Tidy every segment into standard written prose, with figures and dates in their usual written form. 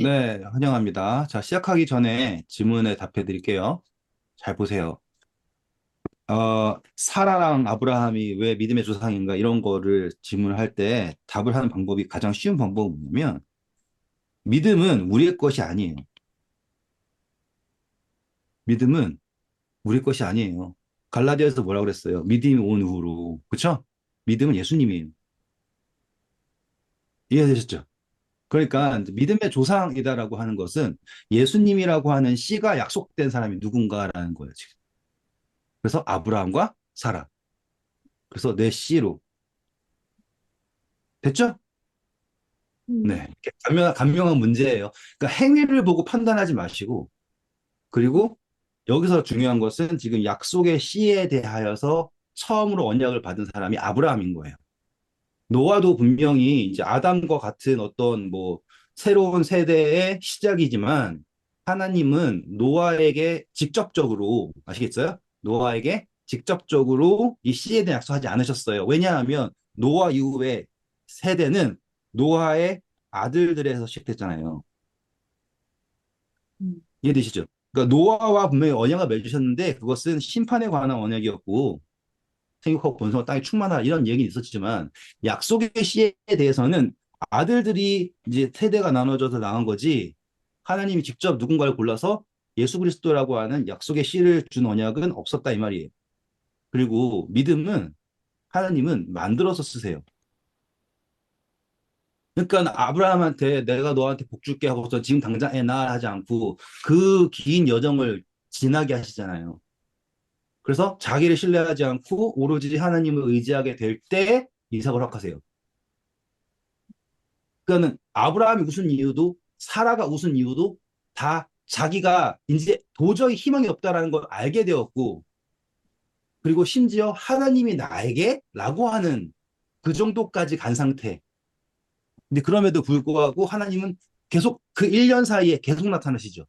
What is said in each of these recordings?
네, 환영합니다. 자, 시작하기 전에 질문에 답해 드릴게요. 잘 보세요. 사라랑 아브라함이 왜 믿음의 조상인가 이런 거를 질문할 때 답을 하는 방법이 가장 쉬운 방법은 뭐냐면 믿음은 우리의 것이 아니에요. 믿음은 우리 것이 아니에요. 갈라디아에서 뭐라고 그랬어요? 믿음이 온 후로. 그쵸? 믿음은 예수님이에요. 이해되셨죠? 그러니까 믿음의 조상이다라고 하는 것은 예수님이라고 하는 씨가 약속된 사람이 누군가라는 거예요, 지금. 그래서 아브라함과 사라. 그래서 내 씨로. 됐죠? 음, 네. 간명한 문제예요. 그러니까 행위를 보고 판단하지 마시고, 그리고 여기서 중요한 것은 지금 약속의 씨에 대하여서 처음으로 언약을 받은 사람이 아브라함인 거예요. 노아도 분명히 이제 아담과 같은 어떤 뭐 새로운 세대의 시작이지만 하나님은 노아에게 직접적으로, 아시겠어요? 노아에게 직접적으로 이 씨에 대한 약속하지 않으셨어요. 왜냐하면 노아 이후에 세대는 노아의 아들들에서 시작됐잖아요. 음, 이해되시죠? 그러니까 노아와 분명히 언약을 맺으셨는데 그것은 심판에 관한 언약이었고 생육하고 번성하고 땅에 충만하라 이런 얘기는 있었지만 약속의 씨에 대해서는 아들들이 이제 세대가 나눠져서 나온 거지 하나님이 직접 누군가를 골라서 예수 그리스도라고 하는 약속의 씨를 준 언약은 없었다 이 말이에요. 그리고 믿음은 하나님은 만들어서 쓰세요. 그러니까 아브라함한테 내가 너한테 복 줄게 하고서 지금 당장 애 낳아 하지 않고 그 긴 여정을 지나게 하시잖아요. 그래서 자기를 신뢰하지 않고 오로지 하나님을 의지하게 될 때 이삭을 허락하세요. 그러니까는 아브라함이 웃은 이유도 사라가 웃은 이유도 다 자기가 이제 도저히 희망이 없다라는 걸 알게 되었고 그리고 심지어 하나님이 나에게 라고 하는 그 정도까지 간 상태. 근데 그럼에도 불구하고 하나님은 계속 그 1년 사이에 계속 나타나시죠.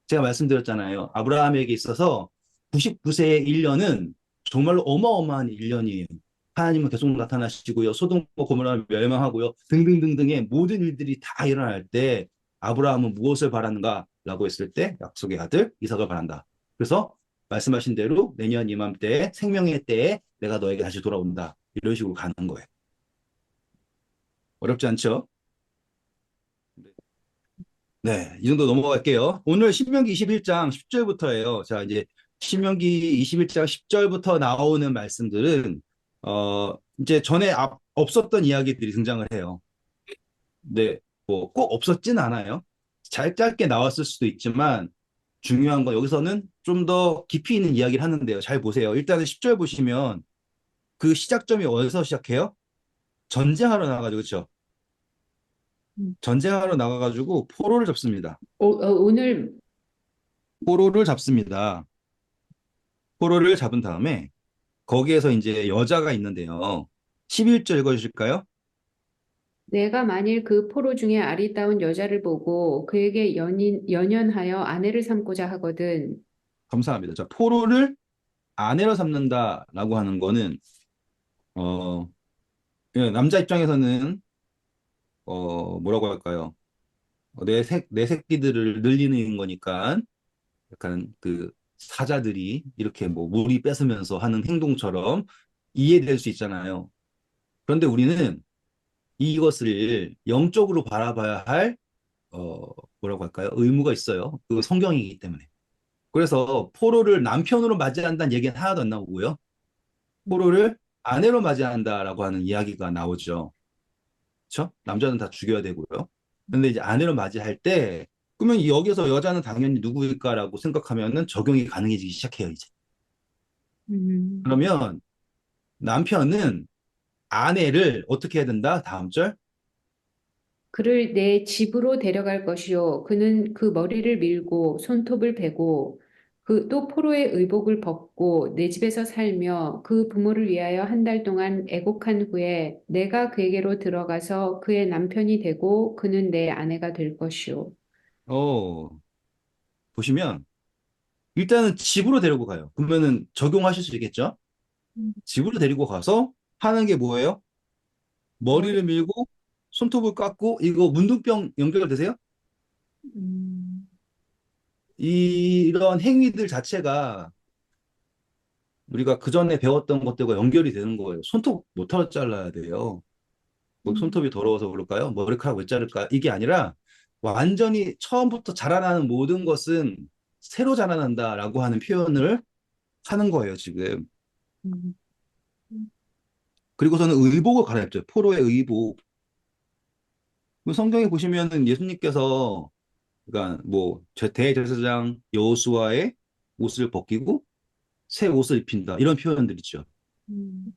제가 말씀드렸잖아요. 아브라함에게 있어서 99세의 1년은 정말로 어마어마한 1년이에요. 하나님은 계속 나타나시고요. 소돔과 고모라를 멸망하고요. 등등등등의 모든 일들이 다 일어날 때 아브라함은 무엇을 바라는가? 라고 했을 때 약속의 아들 이삭을 바란다. 그래서 말씀하신 대로 내년 이맘때 생명의 때에 내가 너에게 다시 돌아온다. 이런 식으로 가는 거예요. 어렵지 않죠? 네, 이 정도 넘어갈게요. 오늘 신명기 21장 10절부터예요. 자, 이제 신명기 21장 10절부터 나오는 말씀들은 이제 전에 없었던 이야기들이 등장을 해요. 네, 뭐 꼭 없었진 않아요. 잘 짧게 나왔을 수도 있지만 중요한 건 여기서는 좀 더 깊이 있는 이야기를 하는데요. 잘 보세요. 일단은 10절 보시면 그 시작점이 어디서 시작해요? 전쟁하러 나가죠, 그렇죠? 음. 전쟁하러 나가가지고 포로를 잡습니다. 오늘 포로를 잡습니다. 포로를 잡은 다음에 거기에서 이제 여자가 있는데요. 11절 읽어주실까요? 내가 만일 그 포로 중에 아리따운 여자를 보고 그에게 연연하여 아내를 삼고자 하거든. 감사합니다. 자, 포로를 아내로 삼는다라고 하는 거는 어, 예, 남자 입장에서는 뭐라고 할까요? 내 새끼들을 늘리는 거니까 약간 그 사자들이 이렇게 뭐 무리 뺏으면서 하는 행동처럼 이해될 수 있잖아요. 그런데 우리는 이것을 영적으로 바라봐야 할 뭐라고 할까요? 의무가 있어요. 그 성경이기 때문에. 그래서 포로를 남편으로 맞이한다는 얘기는 하나도 안 나오고요. 포로를 아내로 맞이한다라고 하는 이야기가 나오죠. 그렇죠? 남자는 다 죽여야 되고요. 근데 이제 아내로 맞이할 때 그러면 여기서 여자는 당연히 누구일까라고 생각하면은 적용이 가능해지기 시작해요, 이제. 음, 그러면 남편은 아내를 어떻게 해야 된다? 다음 절. 그를 내 집으로 데려갈 것이요. 그는 그 머리를 밀고 손톱을 베고 그 또 포로의 의복을 벗고 내 집에서 살며 그 부모를 위하여 한 달 동안 애곡한 후에 내가 그에게로 들어가서 그의 남편이 되고 그는 내 아내가 될 것이요. 어, 보시면 일단은 집으로 데리고 가요. 그러면은 적용하실 수 있겠죠? 집으로 데리고 가서 하는 게 뭐예요? 머리 머리를 밀고 손톱을 깎고 이거 문둥병 연결되세요? 음, 이런 행위들 자체가 우리가 그 전에 배웠던 것들과 연결이 되는 거예요. 손톱 모타로 잘라야 돼요. 뭐 음, 손톱이 더러워서 그럴까요? 머리카락 왜 자를까? 이게 아니라 완전히 처음부터 자라나는 모든 것은 새로 자라난다라고 하는 표현을 하는 거예요, 지금. 음, 음, 그리고서는 의복을 갈아입죠. 포로의 의복. 그 성경에 보시면은 예수님께서 그러니까 뭐 대제사장 여호수아의 옷을 벗기고 새 옷을 입힌다. 이런 표현들 있죠. 음.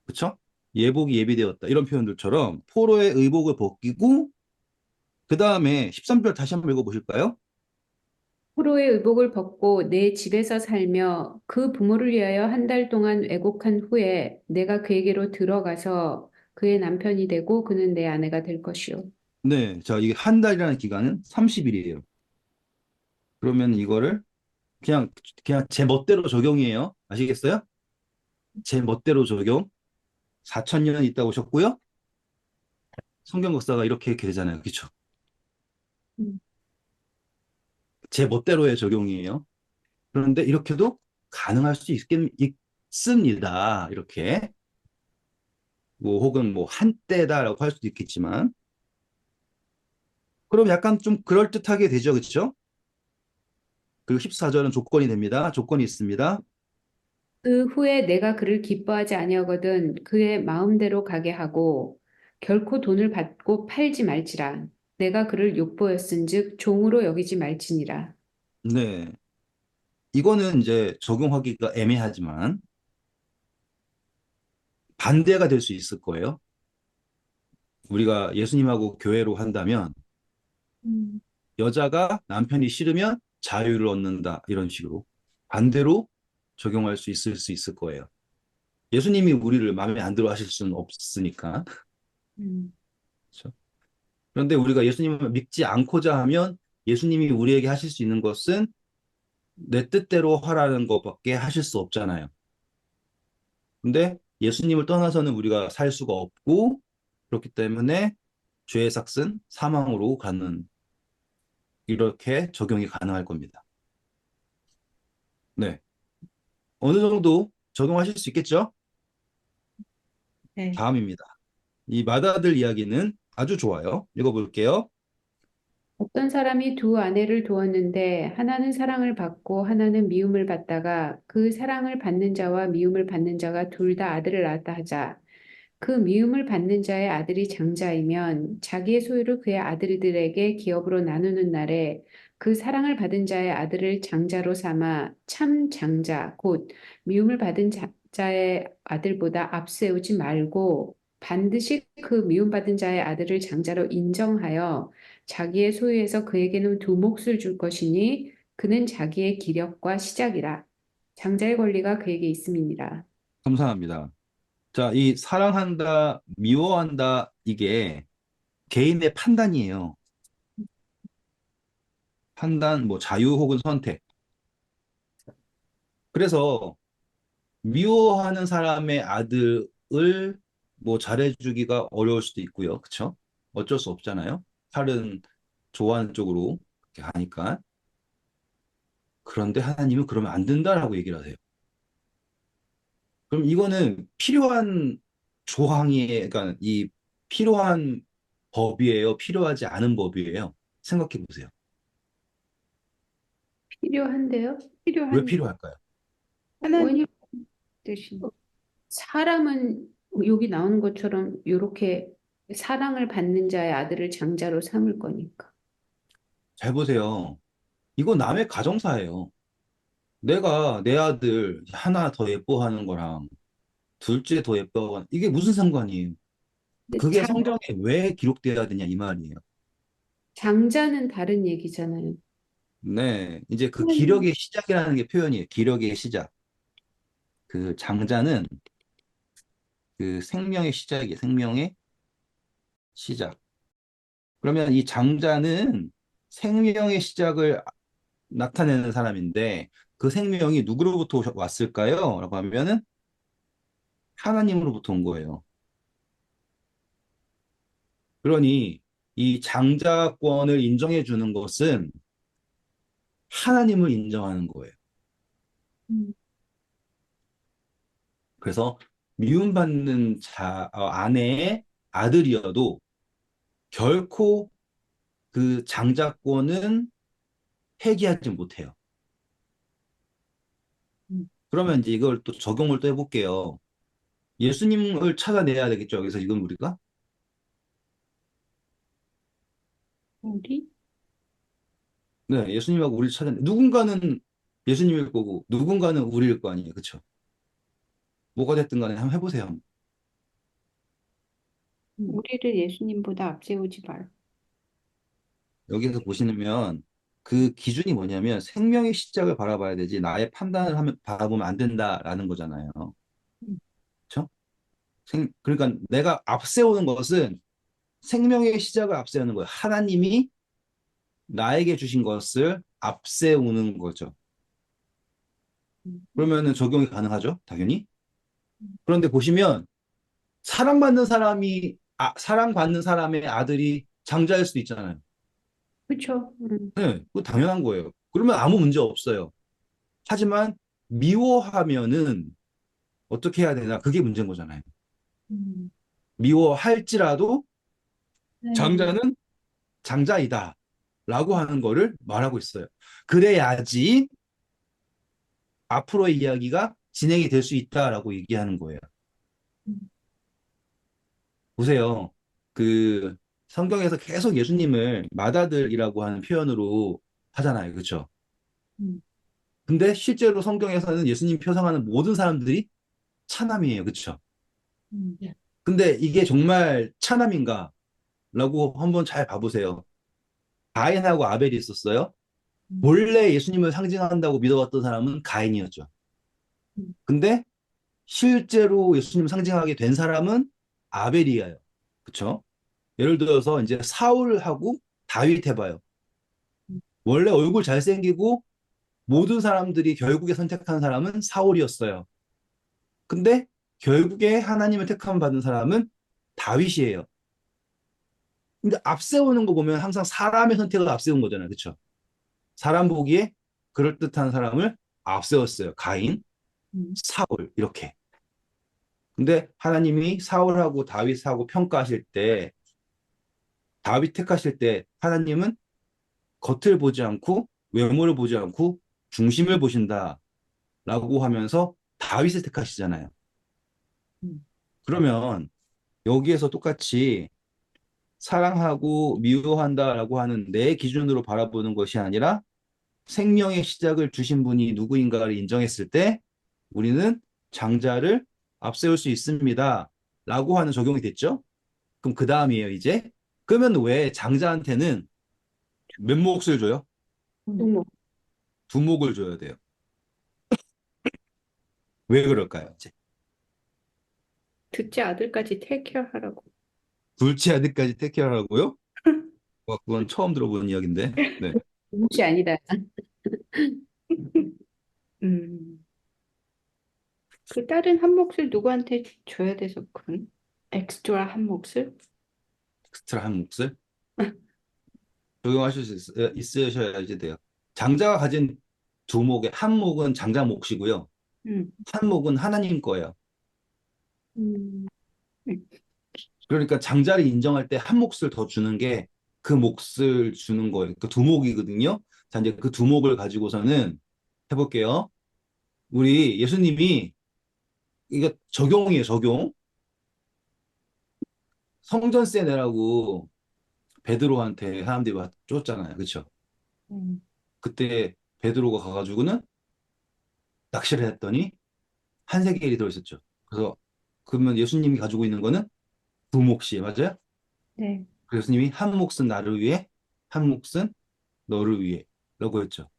그렇죠? 예복이 예비되었다. 이런 표현들처럼 포로의 의복을 벗기고 그 다음에 13절 다시 한번 읽어보실까요? 포로의 의복을 벗고 내 집에서 살며 그 부모를 위하여 한 달 동안 왜곡한 후에 내가 그에게로 들어가서 그의 남편이 되고 그는 내 아내가 될 것이요. 네. 자, 이게 한 달이라는 기간은 30일이에요. 그러면 이거를 그냥, 그냥 제 멋대로 적용이에요. 아시겠어요? 제 멋대로 적용. 4천 년 있다 오셨고요. 성경 역사가 이렇게 되잖아요. 그렇죠? 음, 제 멋대로의 적용이에요. 그런데 이렇게도 가능할 수 있습니다. 이렇게. 뭐 혹은 뭐 한때다라고 할 수도 있겠지만 그럼 약간 좀 그럴듯하게 되죠. 그렇죠? 그리고 14절은 조건이 됩니다. 조건이 있습니다. 그 후에 내가 그를 기뻐하지 아니하거든 그의 마음대로 가게 하고 결코 돈을 받고 팔지 말지라 내가 그를 욕보였은즉 종으로 여기지 말지니라. 네. 이거는 이제 적용하기가 애매하지만 반대가 될 수 있을 거예요. 우리가 예수님하고 교회로 한다면 음, 여자가 남편이 싫으면 자유를 얻는다. 이런 식으로. 반대로 적용할 수 있을 거예요. 예수님이 우리를 마음에 안 들어 하실 수는 없으니까. 음, 그렇죠? 그런데 우리가 예수님을 믿지 않고자 하면 예수님이 우리에게 하실 수 있는 것은 내 뜻대로 하라는 것밖에 하실 수 없잖아요. 근데 예수님을 떠나서는 우리가 살 수가 없고 그렇기 때문에 죄의 삭은 사망으로 가는 이렇게 적용이 가능할 겁니다. 네. 어느 정도 적용하실 수 있겠죠? 네. 다음입니다. 이 맏아들 이야기는 아주 좋아요. 읽어볼게요. 어떤 사람이 두 아내를 두었는데 하나는 사랑을 받고 하나는 미움을 받다가 그 사랑을 받는 자와 미움을 받는 자가 둘 다 아들을 낳았다 하자. 그 미움을 받는 자의 아들이 장자이면 자기의 소유를 그의 아들들에게 기업으로 나누는 날에 그 사랑을 받은 자의 아들을 장자로 삼아 참 장자, 곧 미움을 받은 자의 아들보다 앞세우지 말고 반드시 그 미움받은 자의 아들을 장자로 인정하여 자기의 소유에서 그에게는 두 몫을 줄 것이니 그는 자기의 기력과 시작이라. 장자의 권리가 그에게 있음이니라. 감사합니다. 자, 이 사랑한다, 미워한다, 이게 개인의 판단이에요. 판단, 뭐 자유 혹은 선택. 그래서 미워하는 사람의 아들을 뭐 잘해주기가 어려울 수도 있고요. 그쵸? 어쩔 수 없잖아요. 칼은 좋아하는 쪽으로 이렇게 가니까. 그런데 하나님은 그러면 안 된다라고 얘기를 하세요. 그럼 이거는 필요한 그러니까 이 필요한 법이에요. 필요하지 않은 법이에요. 생각해 보세요. 필요한데요? 왜 필요한, 필요할까요? 하나님 뜻이. 사람은 여기 나오는 것처럼 이렇게 사랑을 받는 자의 아들을 장자로 삼을 거니까. 잘 보세요. 이거 남의 가정사예요. 내가 내 아들 하나 더 예뻐하는 거랑 둘째 더 예뻐하는 이게 무슨 상관이에요? 근데 그게 성경에 왜 기록돼야 되냐 이 말이에요. 장자는 다른 얘기잖아요. 네, 이제 그 하나님 기력의 시작이라는 게 표현이에요. 기력의 시작. 그 장자는 그 생명의 시작이에요. 생명의 시작. 그러면 이 장자는 생명의 시작을 나타내는 사람인데 그 생명이 누구로부터 왔을까요? 라고 하면은 하나님으로부터 온 거예요. 그러니 이 장자권을 인정해 주는 것은 하나님을 인정하는 거예요. 음, 그래서 미움받는 아내의 아들이어도 결코 그 장자권은 폐기하지 못해요. 음. 그러면 이제 이걸 또 적용을 또 해볼게요. 예수님을 찾아내야 되겠죠. 여기서 지금 우리가. 우리? 네, 예수님하고 우리를 찾아내. 누군가는 예수님일 거고, 누군가는 우리일 거 아니에요. 그쵸? 뭐가 됐든 간에 한번 해보세요. 우리를 예수님보다 앞세우지 말. 여기서 보시면 그 기준이 뭐냐면 생명의 시작을 바라봐야 되지 나의 판단을 바라보면 안 된다라는 거잖아요. 음, 그렇죠? 그러니까 내가 앞세우는 것은 생명의 시작을 앞세우는 거예요. 하나님이 나에게 주신 것을 앞세우는 거죠. 음, 그러면은 적용이 가능하죠, 당연히. 그런데 보시면 사랑받는 사람의 아들이 장자일 수도 있잖아요. 그쵸? 네, 그거 당연한 거예요. 그러면 아무 문제 없어요. 하지만 미워하면은 어떻게 해야 되나? 그게 문제인 거잖아요. 음. 미워할지라도 네. 장자는 장자이다. 라고 하는 거를 말하고 있어요. 그래야지 앞으로의 이야기가 진행이 될 수 있다라고 얘기하는 거예요. 음, 보세요. 그 성경에서 계속 예수님을 맏아들이라고 하는 표현으로 하잖아요. 그렇죠? 음, 근데 실제로 성경에서는 예수님 표상하는 모든 사람들이 차남이에요. 그렇죠? 네. 근데 이게 정말 차남인가? 라고 한번 잘 봐보세요. 가인하고 아벨이 있었어요. 음, 본래 예수님을 상징한다고 믿어왔던 사람은 가인이었죠. 음, 근데 실제로 예수님을 상징하게 된 사람은 아벨이에요. 그쵸? 예를 들어서 이제 사울하고 다윗 해봐요. 음, 원래 얼굴 잘생기고 모든 사람들이 결국에 선택한 사람은 사울이었어요. 근데 결국에 하나님을 택함 받은 사람은 다윗이에요. 근데 앞세우는 거 보면 항상 사람의 선택을 앞세운 거잖아요. 그쵸? 사람 보기에 그럴듯한 사람을 앞세웠어요. 가인, 음, 사울, 이렇게. 근데 하나님이 사울하고 다윗하고 평가하실 때, 다윗 택하실 때, 하나님은 겉을 보지 않고, 외모를 보지 않고, 중심을 보신다라고 하면서 다윗을 택하시잖아요. 음, 그러면 여기에서 똑같이 사랑하고 미워한다라고 하는 내 기준으로 바라보는 것이 아니라 생명의 시작을 주신 분이 누구인가를 인정했을 때 우리는 장자를 앞세울 수 있습니다. 라고 하는 적용이 됐죠? 그럼 그 다음이에요, 이제. 그러면 왜 장자한테는 몇 몫을 줘요? 어머, 두 몫을 줘야 돼요. 왜 그럴까요? 이제 둘째 아들까지 테이크하라고. 둘째 아들까지 택해하라고요? 와, 그건 처음 들어보는 이야기인데. 네. 무시 아니다. 음, 그 다른 한 몫을 누구한테 줘야 돼서 그런? 엑스트라 한 몫을? 엑스트라 한 몫을 적용하실 수 있으셔야지 돼요. 장자가 가진 두 몫의 한 몫은 장자 몫이고요. 음, 한 몫은 하나님 거예요. 음, 그러니까 장자를 인정할 때 한 몫을 더 주는 게 그 몫을 주는 거예요. 그 두 몫이거든요. 자, 이제 그 두 몫을 가지고서는 해볼게요. 우리 예수님이 이거 적용이에요, 적용. 성전세 내라고 베드로한테 사람들이 막 쫓잖아요. 그렇죠? 음, 그때 베드로가 가가지고는 낚시를 했더니 한 세겔이 들어있었죠. 그래서 그러면 예수님이 가지고 있는 거는 두 몫이에요. 맞아요? 네. 그래서 예수님이 한 몫은 나를 위해, 한 몫은 너를 위해 라고 했죠.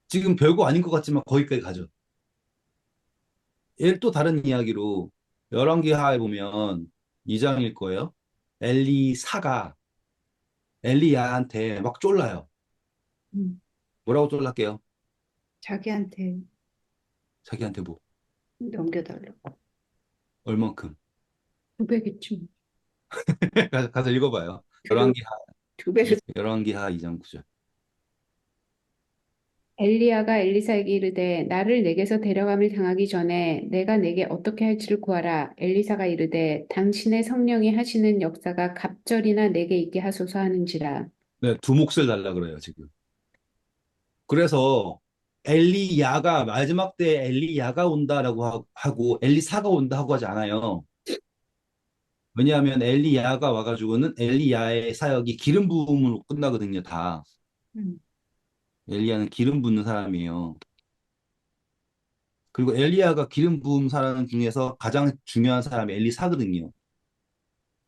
지금 별거 아닌 것 같지만 거기까지 가죠. 얘 또 다른 이야기로 열왕기하에 보면 2장일 거예요. 엘리사가 엘리야한테 막 쫄라요. 음, 뭐라고 쫄랄게요? 자기한테 자기한테 뭐 넘겨달라고. 얼만큼? 900이쯤. 가서 읽어봐요. 두, 열왕기하 두 배로. 열왕기하 2장 9절. 엘리야가 엘리사에게 이르되 나를 내게서 데려감을 당하기 전에 내가 내게 어떻게 할지를 구하라. 엘리사가 이르되 당신의 성령이 하시는 역사가 갑절이나 내게 있게 하소서 하는지라. 네, 두 몫을 달라 그래요, 지금. 그래서 엘리야가 마지막 때 엘리야가 온다라고 하고 엘리사가 온다 하고 하지 않아요. 왜냐하면 엘리야가 와가지고는 엘리야의 사역이 기름 부음으로 끝나거든요, 다. 음, 엘리야는 기름 붓는 사람이에요. 그리고 엘리야가 기름 부음 사람 중에서 가장 중요한 사람이 엘리사거든요.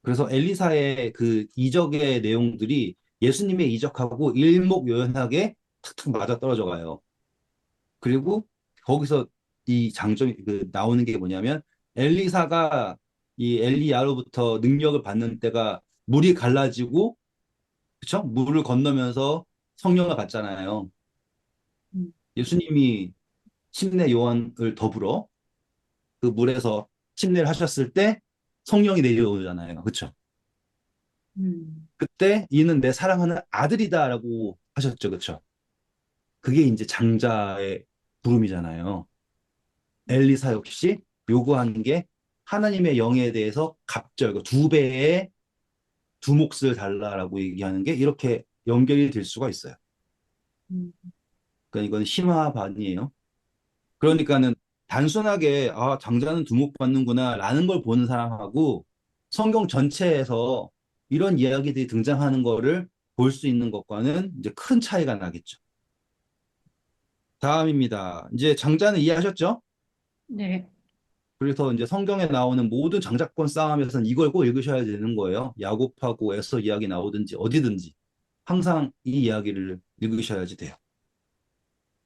그래서 엘리사의 그 이적의 내용들이 예수님의 이적하고 일목요연하게 탁탁 맞아 떨어져 가요. 그리고 거기서 이 장점이 그 나오는 게 뭐냐면 엘리사가 이 엘리야로부터 능력을 받는 때가 물이 갈라지고 그쵸? 물을 건너면서 성령을 받잖아요. 음, 예수님이 침례 요한을 더불어 그 물에서 침례를 하셨을 때 성령이 내려오잖아요. 그쵸? 음, 그때 이는 내 사랑하는 아들이다라고 하셨죠. 그쵸? 그게 이제 장자의 부름이잖아요. 엘리사 역시 요구하는 게 하나님의 영에 대해서 갑절, 두 배의 두 몫을 달라라고 얘기하는 게 이렇게 연결이 될 수가 있어요. 음, 그러니까 이건 심화반이에요. 그러니까는 단순하게 아, 장자는 두목 받는구나라는 걸 보는 사람하고 성경 전체에서 이런 이야기들이 등장하는 거를 볼 수 있는 것과는 이제 큰 차이가 나겠죠. 다음입니다. 이제 장자는 이해하셨죠? 네. 그래서 이제 성경에 나오는 모든 장자권 싸움에서는 이걸 꼭 읽으셔야 되는 거예요. 야곱하고 에서 이야기 나오든지 어디든지 항상 이 이야기를 읽으셔야지 돼요.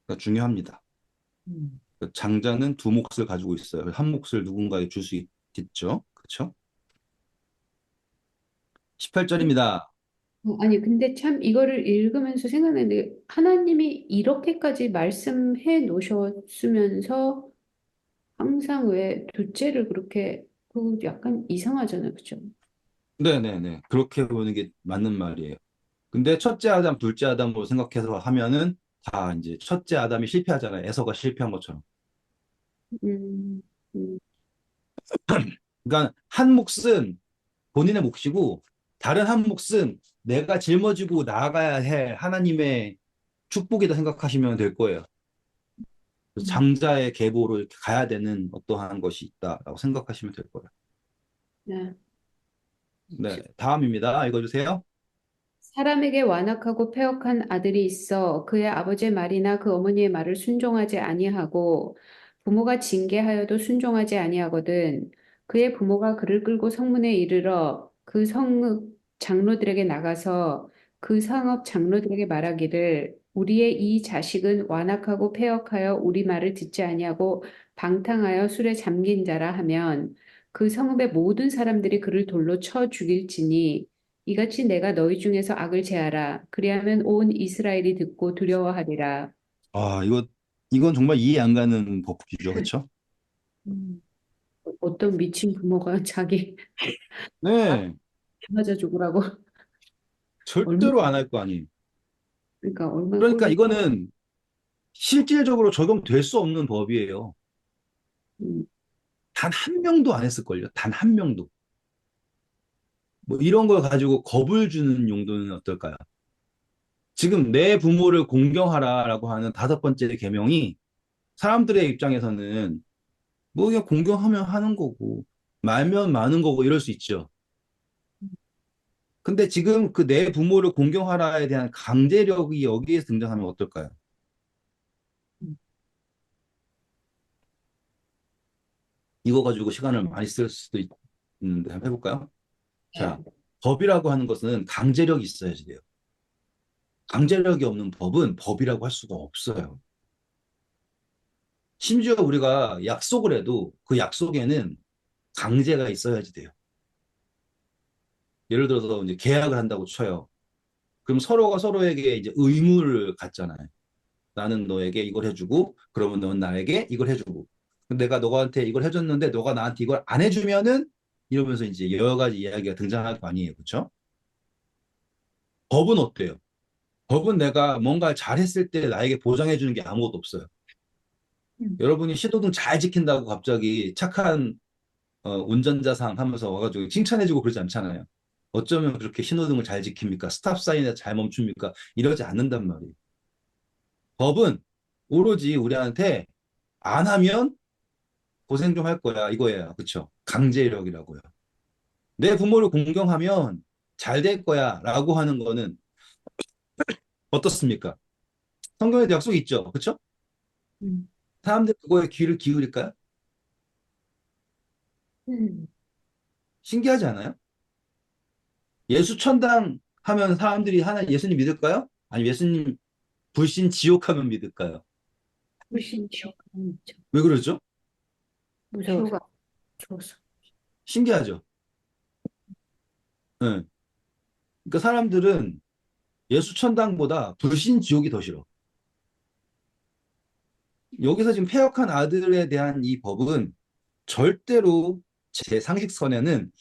그러니까 중요합니다. 음. 그 장자는 두 몫을 가지고 있어요. 한 몫을 누군가에 줄 수 있겠죠. 그렇죠? 18절입니다. 아니, 근데 참 이거를 읽으면서 생각나는데 하나님이 이렇게까지 말씀해 놓으셨으면서 항상 왜 둘째를 그렇게 그 약간 이상하잖아요. 그죠? 네네네. 그렇게 보는 게 맞는 말이에요. 근데 첫째 아담, 둘째 아담으로 생각해서 하면은 다 이제 첫째 아담이 실패하잖아요. 에서가 실패한 것처럼. 음, 음, 그러니까 한 몫은 본인의 몫이고 다른 한 몫은 내가 짊어지고 나아가야 할 하나님의 축복이다 생각하시면 될 거예요. 그래서 음. 장자의 계보로 이렇게 가야 되는 어떠한 것이 있다라고 생각하시면 될 거예요. 네. 네, 다음입니다. 읽어주세요. 사람에게 완악하고 패역한 아들이 있어 그의 아버지의 말이나 그 어머니의 말을 순종하지 아니하고 부모가 징계하여도 순종하지 아니하거든. 그의 부모가 그를 끌고 성문에 이르러 그 성읍 장로들에게 나가서 그 성읍 장로들에게 말하기를 우리의 이 자식은 완악하고 패역하여 우리 말을 듣지 아니하고 방탕하여 술에 잠긴 자라 하면 그 성읍의 모든 사람들이 그를 돌로 쳐 죽일지니 이같이 내가 너희 중에서 악을 제하라. 그리하면 온 이스라엘이 듣고 두려워하리라. 아, 이건 정말 이해 안 가는 법규죠. 그렇죠? 음. 어떤 미친 부모가 자기 아들 네, 맞아 죽으라고 얼마 절대로 안 할 거 아니에요. 그러니까 얼마나 그러니까 꼴보기 이거는 실질적으로 적용될 수 없는 법이에요. 음, 단 한 명도 안 했을걸요. 단 한 명도. 뭐 이런 걸 가지고 겁을 주는 용도는 어떨까요? 지금 내 부모를 공경하라라고 하는 다섯 번째 계명이 사람들의 입장에서는 뭐 그냥 공경하면 하는 거고 말면 많은 거고 이럴 수 있죠. 근데 지금 그 내 부모를 공경하라에 대한 강제력이 여기에서 등장하면 어떨까요? 이거 가지고 시간을 많이 쓸 수도 있는데 한번 해볼까요? 자, 네. 법이라고 하는 것은 강제력이 있어야지 돼요. 강제력이 없는 법은 법이라고 할 수가 없어요. 심지어 우리가 약속을 해도 그 약속에는 강제가 있어야지 돼요. 예를 들어서 이제 계약을 한다고 쳐요. 그럼 서로가 서로에게 이제 의무를 갖잖아요. 나는 너에게 이걸 해주고, 그러면 넌 나에게 이걸 해주고. 내가 너한테 이걸 해줬는데, 너가 나한테 이걸 안 해주면은, 이러면서 이제 여러 가지 이야기가 등장할 거 아니에요. 그렇죠? 법은 어때요? 법은 내가 뭔가 잘했을 때 나에게 보장해 주는 게 아무것도 없어요. 음, 여러분이 시도등 잘 지킨다고 갑자기 착한 운전자상 하면서 와가지고 칭찬해주고 그러지 않잖아요. 어쩌면 그렇게 신호등을 잘 지킵니까? 스탑 사인에 잘 멈춥니까? 이러지 않는단 말이에요. 법은 오로지 우리한테 안 하면 고생 좀 할 거야 이거예요. 그쵸? 강제력이라고요. 내 부모를 공경하면 잘 될 거야 라고 하는 거는 어떻습니까? 성경에도 약속이 있죠. 그쵸? 음, 사람들 그거에 귀를 기울일까요? 음. 신기하지 않아요? 예수천당 하면 사람들이 하나 예수님 믿을까요? 아니 예수님 불신 지옥 하면 믿을까요? 불신지옥 왜 그러죠? 무서워서. 무서워서. 신기하죠? 예. 그러니까 사람들은 예수천당보다 불신 지옥이 더 싫어. 여기서 지금 패역한 아들에 대한 이 법은 절대로 제 상식선에는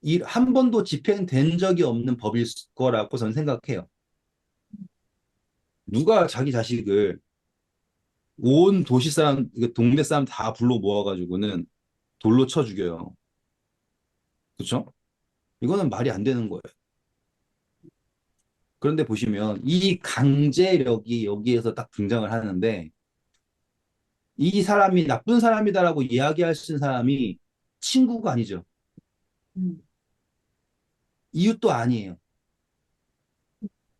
이 한 번도 집행된 적이 없는 법일 거라고 저는 생각해요. 누가 자기 자식을 온 도시 사람, 동네 사람 다 불러 모아가지고는 돌로 쳐 죽여요. 그렇죠? 이거는 말이 안 되는 거예요. 그런데 보시면 이 강제력이 여기에서 딱 등장을 하는데 이 사람이 나쁜 사람이다라고 이야기할 수 있는 사람이 친구가 아니죠. 음, 이웃도 아니에요.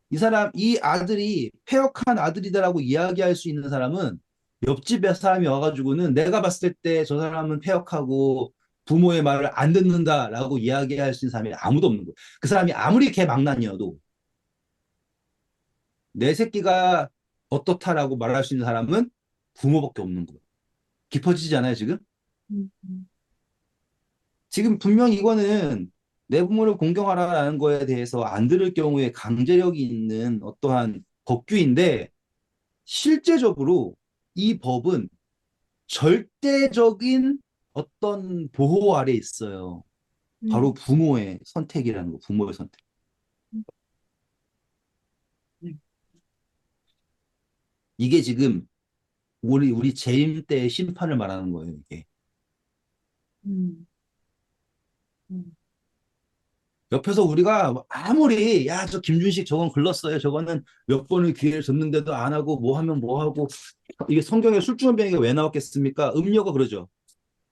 이 사람, 이 아들이 폐역한 아들이다라고 이야기할 수 있는 사람은 옆집에 사람이 와가지고는 내가 봤을 때 저 사람은 폐역하고 부모의 말을 안 듣는다라고 이야기할 수 있는 사람이 아무도 없는 거예요. 그 사람이 아무리 개망난이어도 내 새끼가 어떻다라고 말할 수 있는 사람은 부모밖에 없는 거예요. 깊어지지 않아요, 지금? 음, 음, 지금 분명히 이거는 내 부모를 공경하라는 거에 대해서 안 들을 경우에 강제력이 있는 어떠한 법규인데 실제적으로 이 법은 절대적인 어떤 보호 아래 있어요. 바로 음, 부모의 선택이라는 거, 부모의 선택. 음, 이게 지금 우리 재임 때의 심판을 말하는 거예요, 이게. 음, 음, 옆에서 우리가 아무리 야, 저 김준식 저건 글렀어요. 저거는 몇 번을 기회를 줬는데도 안 하고 뭐 하면 뭐 하고 이게 성경에 술주정뱅이가 왜 나왔겠습니까? 음료가 그러죠.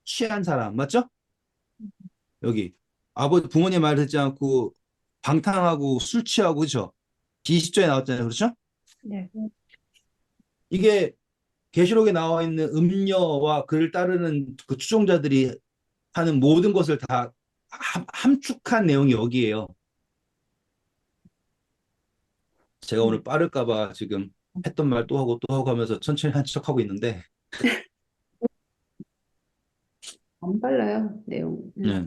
취한 사람 맞죠? 여기 아버지 부모님 말 듣지 않고 방탕하고 술 취하고 그렇죠? 20조에 나왔잖아요. 그렇죠? 네. 이게 계시록에 나와 있는 음녀와 그를 따르는 그 추종자들이 하는 모든 것을 다 함축한 내용이 여기에요. 제가 오늘 음. 빠를까 봐 지금 했던 말 또 하고 하면서 천천히 한 척하고 있는데 안 빨라요, 내용. 네.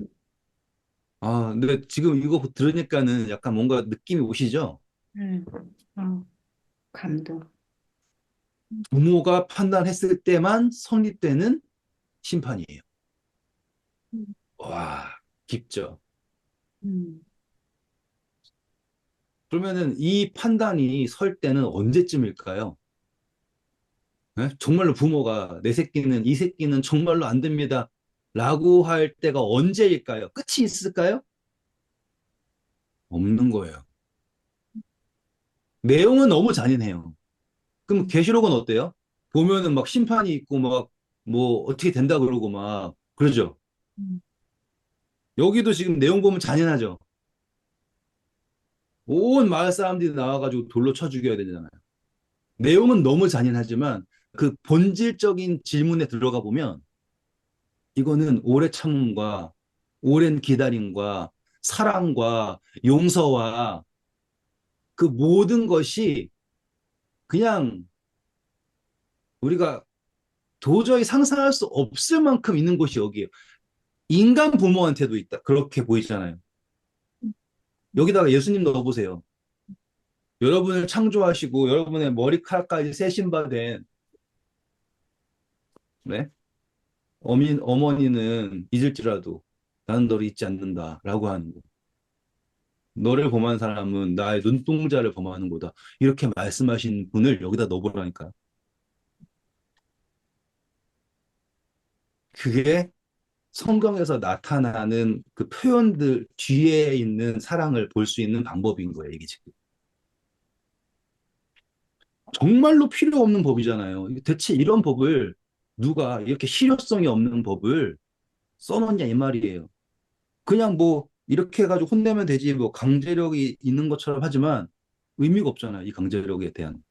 아, 근데 지금 이거 들으니까는 약간 뭔가 느낌이 오시죠? 음. 어, 감동. 부모가 판단했을 때만 성립되는 심판이에요. 음, 와, 깊죠. 음, 그러면은 이 판단이 설 때는 언제쯤일까요? 네? 정말로 부모가 내 새끼는 이 새끼는 정말로 안 됩니다. 라고 할 때가 언제일까요? 끝이 있을까요? 없는 거예요. 내용은 너무 잔인해요. 그럼 계시록은 어때요? 보면은 막 심판이 있고 막 뭐 어떻게 된다 그러고 막 그러죠. 음, 여기도 지금 내용 보면 잔인하죠. 온 마을 사람들이 나와가지고 돌로 쳐 죽여야 되잖아요. 내용은 너무 잔인하지만 그 본질적인 질문에 들어가 보면 이거는 오래 참음과 오랜 기다림과 사랑과 용서와 그 모든 것이 그냥 우리가 도저히 상상할 수 없을 만큼 있는 곳이 여기에요. 인간 부모한테도 있다. 그렇게 보이잖아요. 여기다가 예수님 넣어보세요. 여러분을 창조하시고 여러분의 머리카락까지 세신바된 네? 어머니는 잊을지라도 나는 너를 잊지 않는다라고 하는 거. 너를 범한 사람은 나의 눈동자를 범하는 거다. 이렇게 말씀하신 분을 여기다 넣어보라니까. 그게 성경에서 나타나는 그 표현들 뒤에 있는 사랑을 볼 수 있는 방법인 거예요, 이게 지금. 정말로 필요 없는 법이잖아요. 대체 이런 법을 누가 이렇게 실효성이 없는 법을 써놓냐 이 말이에요. 그냥 뭐 이렇게 해가지고 혼내면 되지 뭐 강제력이 있는 것처럼 하지만 의미가 없잖아요. 이 강제력에 대한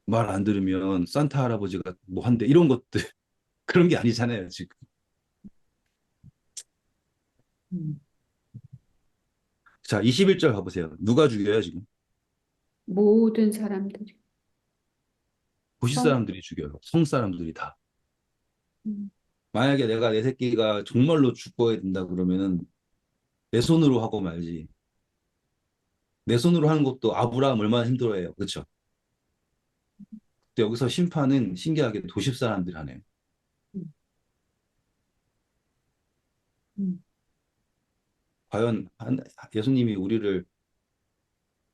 말 안 들으면 산타 할아버지가 뭐 한대 이런 것들 그런 게 아니잖아요, 지금. 음. 자, 21절 가보세요. 누가 죽여요, 지금? 모든 사람들이. 도시 성, 사람들이 죽여요. 성 사람들이 다. 음, 만약에 내가 내 새끼가 정말로 죽어야 된다 그러면은 내 손으로 하고 말지. 내 손으로 하는 것도 아브라함 얼마나 힘들어해요. 그렇죠? 근데 여기서 심판은 신기하게 도시 사람들이 하네요. 음, 음. 과연 예수님이 우리를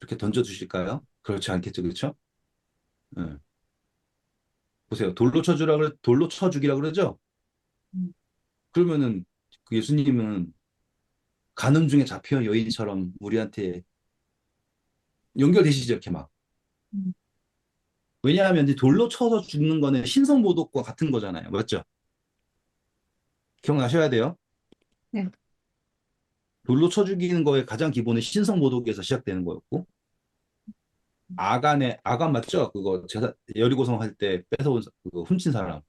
이렇게 던져주실까요? 그렇지 않겠죠, 그렇죠? 예. 보세요. 돌로 쳐 죽이라 그러죠? 음. 그러면은 그 예수님은 가늠 중에 잡혀 여인처럼 우리한테 연결되시죠, 이렇게 막. 음. 왜냐하면 이제 돌로 쳐서 죽는 거는 신성모독과 같은 거잖아요. 맞죠? 기억나셔야 돼요. 네. 돌로 쳐 죽이는 거의 가장 기본은 신성모독에서 시작되는 거였고, 아간 맞죠? 그거 여리고성 할 때 뺏어온 그거 훔친 사람.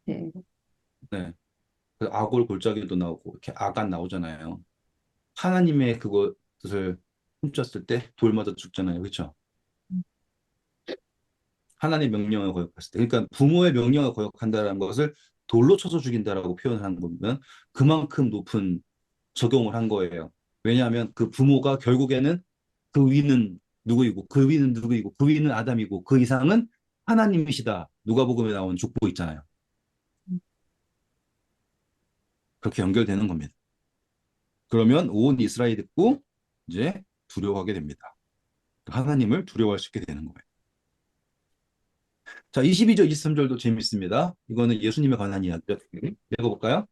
네. 네. 그 아골 골짜기도 나오고 이렇게 아간 나오잖아요. 하나님의 그것을 훔쳤을 때 돌 맞아 죽잖아요. 그렇죠? 하나님의 명령을 거역했을 때. 그러니까 부모의 명령을 거역한다는 것을 돌로 쳐서 죽인다라고 표현하는 거면 그만큼 높은 적용을 한 거예요. 왜냐하면 그 부모가 결국에는 그 위는 누구이고 그 위는 누구이고 그 위는 아담이고 그 이상은 하나님이시다. 누가복음에 나온 족보 있잖아요. 그렇게 연결되는 겁니다. 그러면 온 이스라엘이 듣고 이제 두려워하게 됩니다. 하나님을 두려워할 수 있게 되는 거예요. 자, 22절, 23절도 재밌습니다. 이거는 예수님에 관한 이야기죠. 읽어볼까요?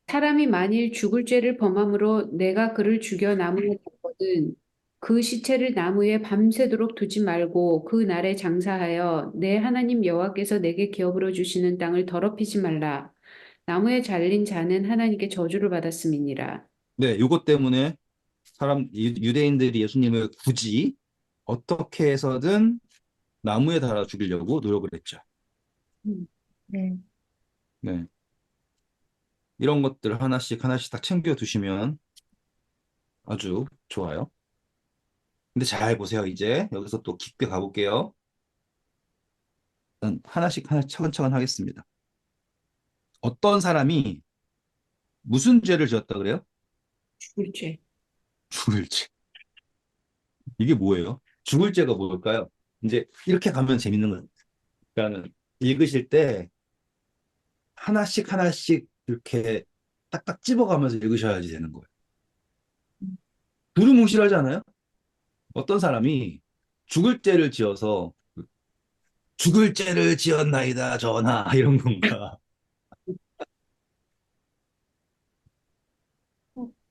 사람이 만일 죽을 죄를 범함으로 내가 그를 죽여 나무에 뒀거든 그 시체를 나무에 밤새도록 두지 말고 그 날에 장사하여 내 하나님 여호와께서 내게 기업으로 주시는 땅을 더럽히지 말라. 나무에 잘린 자는 하나님께 저주를 받았음이니라. 네, 이것 때문에 유대인들이 예수님을 굳이 어떻게 해서든 나무에 달아 죽이려고 노력을 했죠. 네. 네. 이런 것들 하나씩 하나씩 딱 챙겨 두시면 아주 좋아요. 근데 잘 보세요. 이제 여기서 또 깊게 가볼게요. 일단 하나씩 하나씩 차근차근 하겠습니다. 어떤 사람이 무슨 죄를 지었다 그래요? 죽을 죄. 죽을 죄. 이게 뭐예요? 죽을 죄가 뭘까요? 이제 이렇게 가면 재밌는 거예요. 그러니까는 읽으실 때 하나씩 하나씩 이렇게 딱딱 집어가면서 읽으셔야지 되는 거예요. 두루뭉실하지 않아요? 어떤 사람이 죽을 죄를 지어서 죽을 죄를 지었나이다 전하 이런 건가?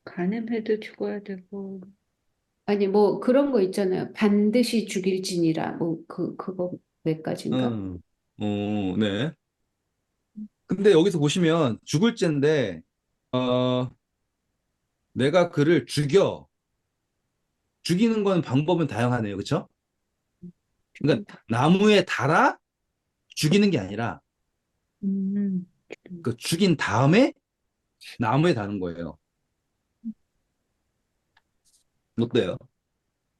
간음해도 죽어야 되고. 아니, 뭐 그런 거 있잖아요. 반드시 죽일지니라. 뭐 그거 몇 가지인가? 음, 네. 근데 여기서 보시면 죽을 죄인데 어, 내가 그를 죽이는 건 방법은 다양하네요. 그렇죠? 그러니까 죽인다. 나무에 달아 죽이는 게 아니라 죽인다. 그 죽인 다음에 나무에 다는 거예요. 어때요?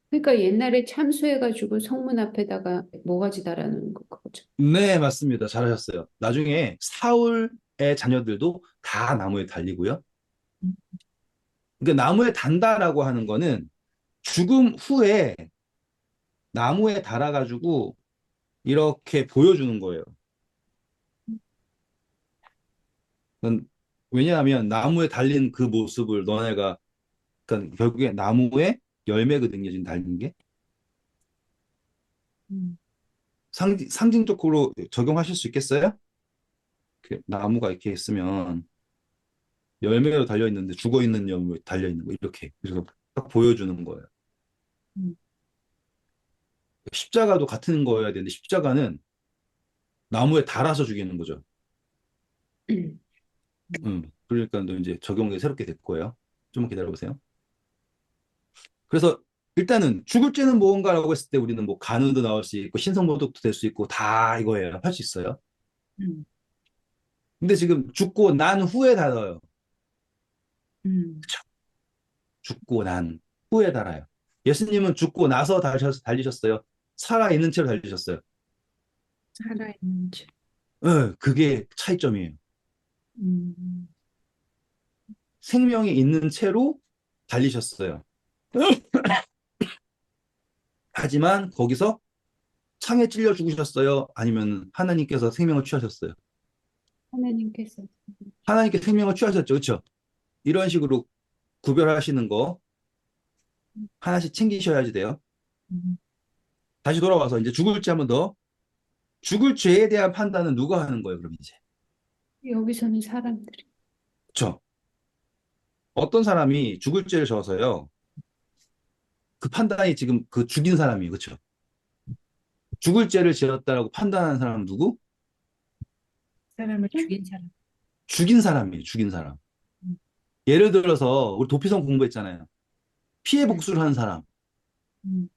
그러니까 옛날에 참수해가지고 성문 앞에다가 모가지 달아놓은 거 그거죠. 네, 맞습니다. 잘하셨어요. 나중에 사울의 자녀들도 다 나무에 달리고요. 그러니까 나무에 단다라고 하는 거는 죽음 후에 나무에 달아가지고 이렇게 보여주는 거예요. 왜냐하면 나무에 달린 그 모습을 너네가 그러니까 결국에 나무의 열매거든요. 지금 달린 게. 음. 상징적으로 적용하실 수 있겠어요? 나무가 이렇게 있으면 열매로 달려 있는데 죽어 있는 열매 달려 있는 거 이렇게 그래서 딱 보여주는 거예요. 음. 십자가도 같은 거여야 되는데 십자가는 나무에 달아서 죽이는 거죠. 음. 그러니까 또 이제 적용이 새롭게 될 거예요. 좀 기다려 보세요. 그래서 일단은 죽을 죄는 무언가라고 했을 때 우리는 뭐 간음도 나올 수 있고 신성모독도 될 수 있고 다 이거예요. 할 수 있어요. 음. 근데 지금 죽고 난 후에 달아요. 음. 그쵸? 죽고 난 후에 달아요. 예수님은 죽고 나서 달리셨어요. 살아 있는 채로 달리셨어요. 살아있는 줄. 네, 그게 차이점이에요. 음. 생명이 있는 채로 달리셨어요. 하지만 거기서 창에 찔려 죽으셨어요? 아니면 하나님께서 생명을 취하셨어요? 하나님께서. 하나님께 생명을 취하셨죠. 그렇죠? 이런 식으로 구별하시는 거 하나씩 챙기셔야지 돼요. 음. 다시 돌아와서 이제 죽을 죄 한번 더. 죽을 죄에 대한 판단은 누가 하는 거예요, 그럼 이제? 여기서는 사람들이. 그렇죠? 어떤 사람이 죽을 죄를 져서요. 그 판단이 지금 그 죽인 사람이에요. 그렇죠? 죽을 죄를 지었다라고 판단하는 사람은 누구? 사람을 죽인 사람. 죽인 사람이에요. 죽인 사람. 음. 예를 들어서 우리 도피성 공부했잖아요. 피해 네. 복수를 한 사람. 음.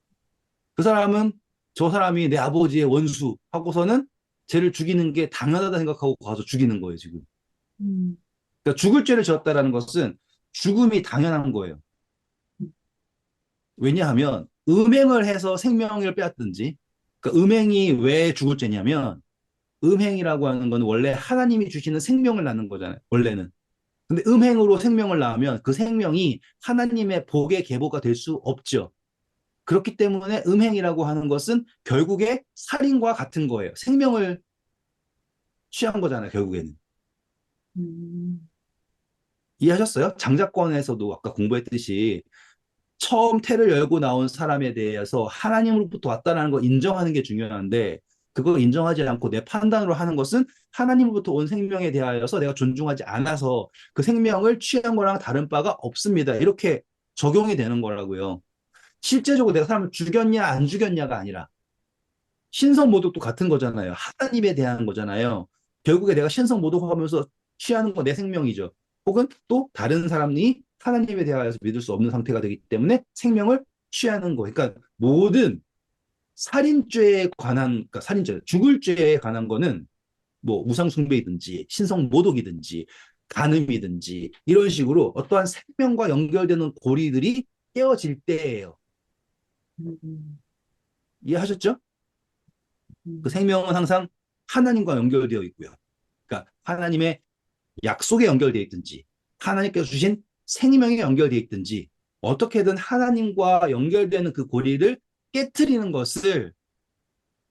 그 사람은 저 사람이 내 아버지의 원수 하고서는 쟤를 죽이는 게 당연하다 생각하고 가서 죽이는 거예요, 지금. 음. 그러니까 죽을 죄를 지었다라는 것은 죽음이 당연한 거예요. 음. 왜냐하면 음행을 해서 생명을 빼앗든지, 그러니까 음행이 왜 죽을 죄냐면 음행이라고 하는 건 원래 하나님이 주시는 생명을 낳는 거잖아요, 원래는. 근데 음행으로 생명을 낳으면 그 생명이 하나님의 복의 계보가 될 수 없죠. 그렇기 때문에 음행이라고 하는 것은 결국에 살인과 같은 거예요. 생명을 취한 거잖아요, 결국에는. 음. 이해하셨어요? 장자권에서도 아까 공부했듯이 처음 태를 열고 나온 사람에 대해서 하나님으로부터 왔다는 걸 인정하는 게 중요한데 그걸 인정하지 않고 내 판단으로 하는 것은 하나님으로부터 온 생명에 대하여서 내가 존중하지 않아서 그 생명을 취한 거랑 다른 바가 없습니다. 이렇게 적용이 되는 거라고요. 실제적으로 내가 사람을 죽였냐 안 죽였냐가 아니라 신성모독도 같은 거잖아요. 하나님에 대한 거잖아요. 결국에 내가 신성모독하면서 취하는 건 내 생명이죠. 혹은 또 다른 사람이 하나님에 대하여서 믿을 수 없는 상태가 되기 때문에 생명을 취하는 거. 그러니까 모든 살인죄에 관한, 그러니까 살인죄, 죽을 죄에 관한 거는 뭐 우상숭배이든지 신성모독이든지 간음이든지 이런 식으로 어떠한 생명과 연결되는 고리들이 깨어질 때예요. 음. 이해하셨죠? 그 음. 생명은 항상 하나님과 연결되어 있고요. 그러니까 하나님의 약속에 연결되어 있든지 하나님께서 주신 생명에 연결되어 있든지 어떻게든 하나님과 연결되는 그 고리를 깨트리는 것을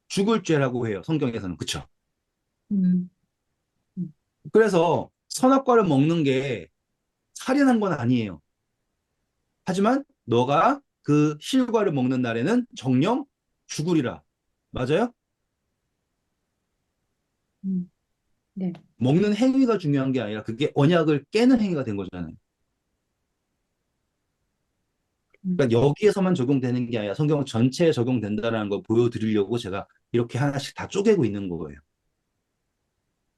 죽을 죄라고 해요. 성경에서는. 그렇죠? 음. 음. 그래서 선악과를 먹는 게 살인한 건 아니에요. 하지만 너가 그 실과를 먹는 날에는 정령 죽으리라. 맞아요? 음. 네. 먹는 행위가 중요한 게 아니라 그게 언약을 깨는 행위가 된 거잖아요. 음. 그러니까 여기에서만 적용되는 게 아니라 성경 전체에 적용된다는 걸 보여드리려고 제가 이렇게 하나씩 다 쪼개고 있는 거예요.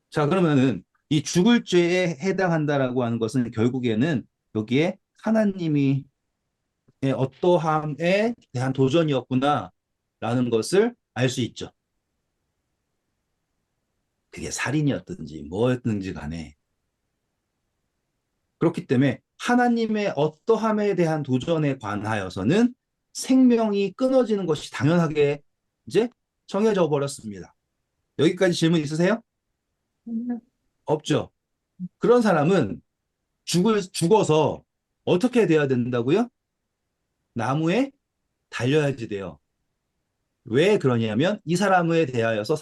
자, 그러면은 이 죽을 죄에 해당한다라고 하는 것은 결국에는 여기에 하나님이 어떠함에 대한 도전이었구나라는 것을 알 수 있죠. 그게 살인이었든지 뭐였든지 간에. 그렇기 때문에 하나님의 어떠함에 대한 도전에 관하여서는 생명이 끊어지는 것이 당연하게 이제 정해져 버렸습니다. 여기까지 질문 있으세요? 음. 없죠. 그런 사람은 죽어서 어떻게 돼야 된다고요? 나무에 달려야지 돼요. 왜 그러냐면 이 사람에 대하여서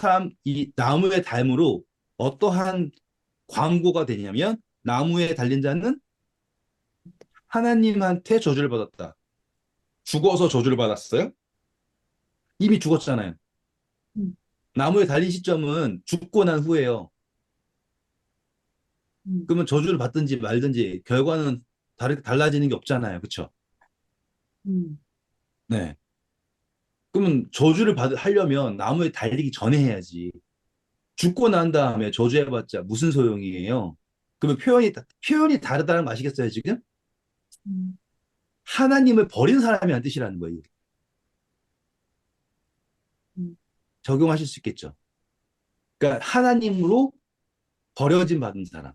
이 나무에 닮으로 어떠한 광고가 되냐면 나무에 달린 자는 하나님한테 저주를 받았다. 죽어서 저주를 받았어요? 이미 죽었잖아요. 음, 나무에 달린 시점은 죽고 난 후에요. 음, 그러면 저주를 받든지 말든지 결과는 달라지는 게 없잖아요. 그쵸? 음, 네. 그러면 하려면 나무에 달리기 전에 해야지. 죽고 난 다음에 저주해봤자 무슨 소용이에요? 그러면 표현이 다르다는 거 아시겠어요, 지금? 음, 하나님을 버린 사람이란 뜻이라는 거예요. 음, 적용하실 수 있겠죠. 그러니까 하나님으로 버려진 받은 사람.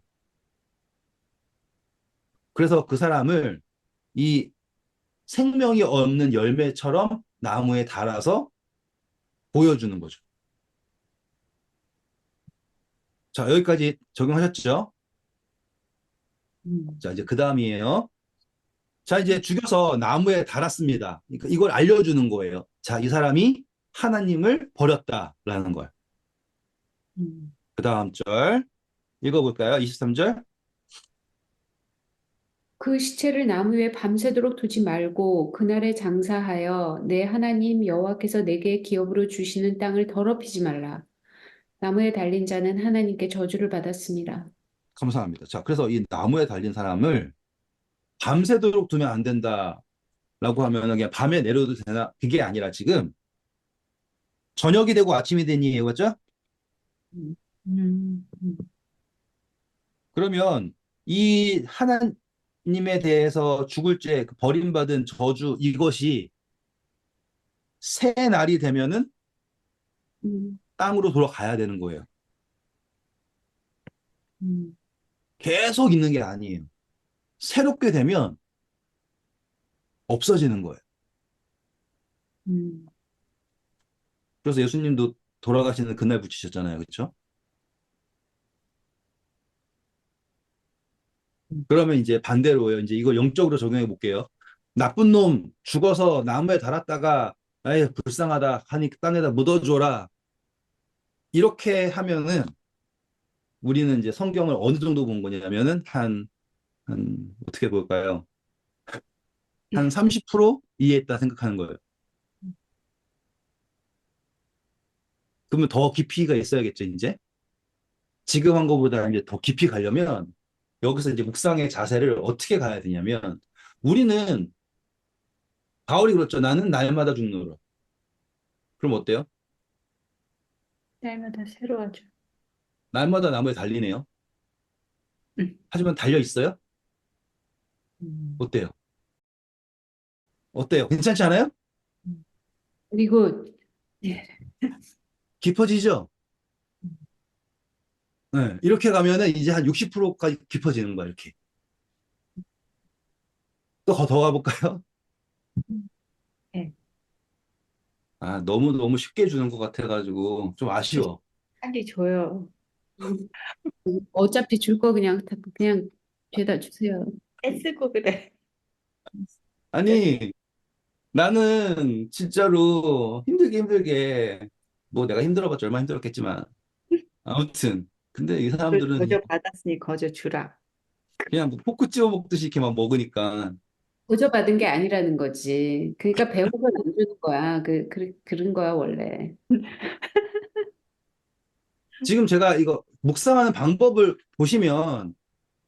그래서 그 사람을 이 생명이 없는 열매처럼 나무에 달아서 보여주는 거죠. 자, 여기까지 적용하셨죠? 음, 자, 이제 그 다음이에요. 자, 이제 죽여서 나무에 달았습니다. 그러니까 이걸 알려주는 거예요. 자, 이 사람이 하나님을 버렸다라는 걸. 음. 그 다음 절 읽어볼까요? 23절. 그 시체를 나무 위에 밤새도록 두지 말고 그날에 장사하여 내 하나님 여호와께서 내게 기업으로 주시는 땅을 더럽히지 말라. 나무에 달린 자는 하나님께 저주를 받았습니다. 감사합니다. 자, 그래서 이 나무에 달린 사람을 밤새도록 두면 안 된다라고 하면 그냥 밤에 내려도 되나? 그게 아니라 지금 저녁이 되고 아침이 되니, 맞죠? 음, 음, 음, 그러면 이 하나님에 대해서 죽을 죄, 그 버림받은 저주, 이것이 새 날이 되면은 음, 땅으로 돌아가야 되는 거예요. 음, 계속 있는 게 아니에요. 새롭게 되면 없어지는 거예요. 음, 그래서 예수님도 돌아가시는 그날 붙이셨잖아요. 그렇죠? 음, 그러면 이제 반대로요. 이제 이걸 영적으로 적용해 볼게요. 나쁜 놈 죽어서 나무에 달았다가 아이 불쌍하다 하니 땅에다 묻어줘라. 이렇게 하면은 우리는 이제 성경을 어느 정도 본 거냐면은 한 어떻게 볼까요? 한 30% 이해했다 생각하는 거예요. 그러면 더 깊이가 있어야겠죠, 이제. 지금 한 거보다 이제 더 깊이 가려면 여기서 이제 묵상의 자세를 어떻게 가야 되냐면 우리는 바울이 그렇죠. 나는 날마다 죽노라. 그럼 어때요? 날마다 새로워져. 날마다 나무에 달리네요. 음, 하지만 달려 있어요? 음, 어때요? 어때요? 괜찮지 않아요? 그리고 예, 깊어지죠? 네. 이렇게 가면은 이제 한 60%까지 깊어지는 거야, 이렇게. 또 더 가볼까요? 예. 아, 너무너무 쉽게 주는 것 같아가지고 좀 아쉬워. 빨리 줘요. 어차피 줄 거 그냥 그냥 죄다 주세요. 애쓰고 그래. 아니, 나는 진짜로 힘들게 힘들게, 뭐 내가 힘들어봤자 얼마나 힘들었겠지만. 아무튼. 근데 이 사람들은 거저 받았으니 거저 주라. 그냥 뭐 포크 찍어 먹듯이 이렇게 막 먹으니까. 보조받은 게 아니라는 거지. 그러니까 배운 건 안 주는 거야. 그런 거야, 원래. 지금 제가 이거 묵상하는 방법을 보시면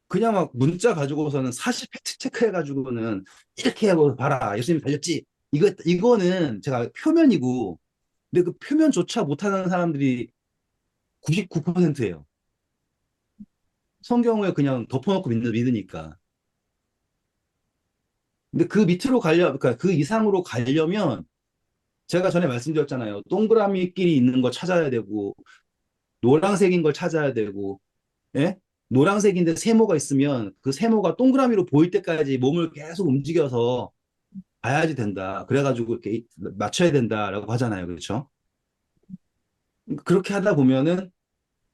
그냥 막 문자 가지고서는 사실 팩트 체크해가지고는 이렇게 하고 봐라. 예수님 달렸지. 이거는 제가 표면이고, 근데 그 표면조차 못하는 사람들이 99%예요. 성경을 그냥 덮어놓고 믿으니까. 근데 그 밑으로 그러니까 그 이상으로 가려면 제가 전에 말씀드렸잖아요. 동그라미끼리 있는 거 찾아야 되고, 노란색인 걸 찾아야 되고, 예? 노란색인데 세모가 있으면 그 세모가 동그라미로 보일 때까지 몸을 계속 움직여서 봐야지 된다. 그래가지고 이렇게 맞춰야 된다라고 하잖아요. 그렇죠? 그렇게 하다 보면은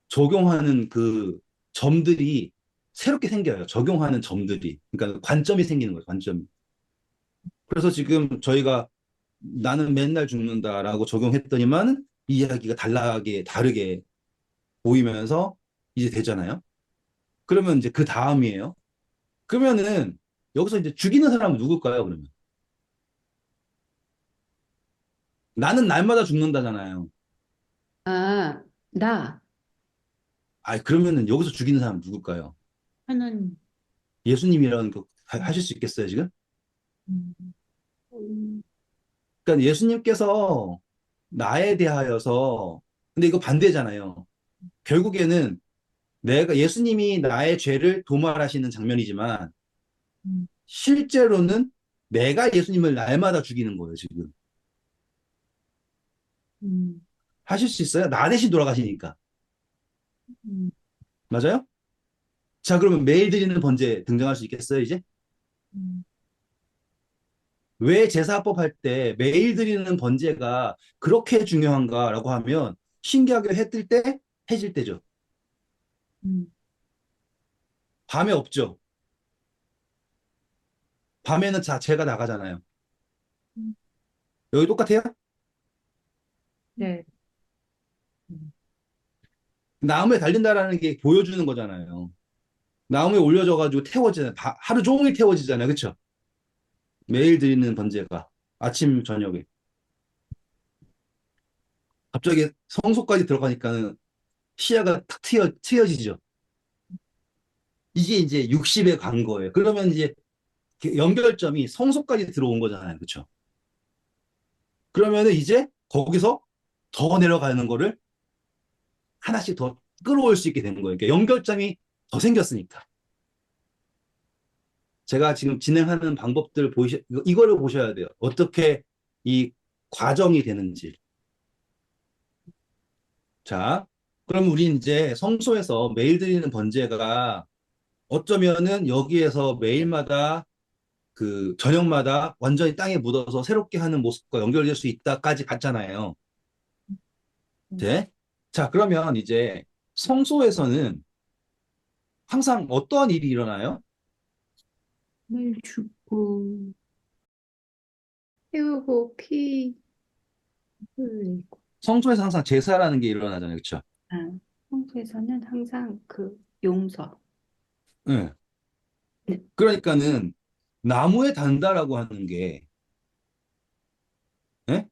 적용하는 그 점들이 새롭게 생겨요. 적용하는 점들이. 그러니까 관점이 생기는 거예요. 관점이. 그래서 지금 저희가 나는 맨날 죽는다라고 적용했더니만 이야기가 다르게 보이면서 이제 되잖아요. 그러면 이제 그 다음이에요. 그러면은 여기서 이제 죽이는 사람은 누굴까요, 그러면? 나는 날마다 죽는다잖아요. 아, 나, 아, 그러면은 여기서 죽이는 사람은 누굴까요? 하나님. 예수님이라는 거 하실 수 있겠어요, 지금? 음, 음, 그러니까 예수님께서 나에 대하여서, 근데 이거 반대잖아요. 결국에는 내가, 예수님이 나의 죄를 도말하시는 장면이지만, 음, 실제로는 내가 예수님을 날마다 죽이는 거예요, 지금. 음, 하실 수 있어요? 나 대신 돌아가시니까. 음, 맞아요? 자, 그러면 매일 드리는 번제 등장할 수 있겠어요, 이제? 음. 왜 제사법 할 때 매일 드리는 번제가 그렇게 중요한가라고 하면 신기하게 해 뜰 때, 해질 때죠. 음. 밤에 없죠. 밤에는 자체가 나가잖아요. 음. 여기 똑같아요? 네. 음. 나무에 달린다라는 게 보여주는 거잖아요. 나무에 올려져가지고 태워지잖아요. 하루 종일 태워지잖아요. 그쵸? 매일 드리는 번제가 아침, 저녁에. 갑자기 성소까지 들어가니까는 시야가 탁 트여지죠. 이게 이제 60에 간 거예요. 그러면 이제 연결점이 성소까지 들어온 거잖아요. 그쵸? 그러면은 이제 거기서 더 내려가는 거를 하나씩 더 끌어올 수 있게 되는 거예요. 그러니까 연결점이 더 생겼으니까. 제가 지금 진행하는 방법들 이거를 보셔야 돼요. 어떻게 이 과정이 되는지. 자, 그럼 우리 이제 성소에서 매일 드리는 번제가 어쩌면은 여기에서 매일마다 그 저녁마다 완전히 땅에 묻어서 새롭게 하는 모습과 연결될 수 있다까지 갔잖아요. 음. 네? 자, 그러면 이제 성소에서는 항상 어떠한 일이 일어나요? 물 줍고, 태우고, 피 흘리고. 성소에서 항상 제사라는 게 일어나잖아요. 그렇죠? 아, 한국에서는 항상 그 용서. 네. 네. 그러니까는 나무에 단다라고 하는 게, 예?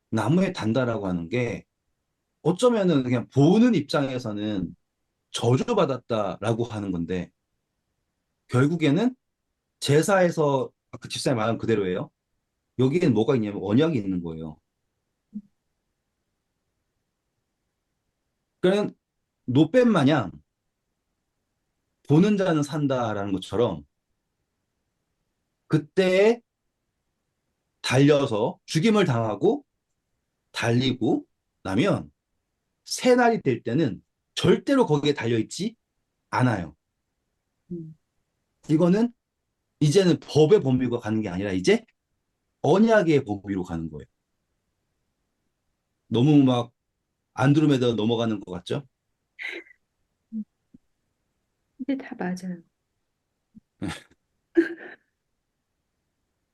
나무에 단다라고 하는 게 어쩌면은 그냥 보는 입장에서는 저주받았다라고 하는 건데 결국에는 제사에서 아까 집사님 말한 그대로예요. 여기에는 뭐가 있냐면 언약이 있는 거예요. 그러니까 노뱀 마냥 보는 자는 산다라는 것처럼 그때에 달려서 죽임을 당하고 달리고 나면 새 날이 될 때는 절대로 거기에 달려있지 않아요. 음. 이거는 이제는 법의 범위가 가는 게 아니라 이제 언약의 범위로 가는 거예요. 너무 막 안드로메다 넘어가는 것 같죠? 근데 다 맞아요.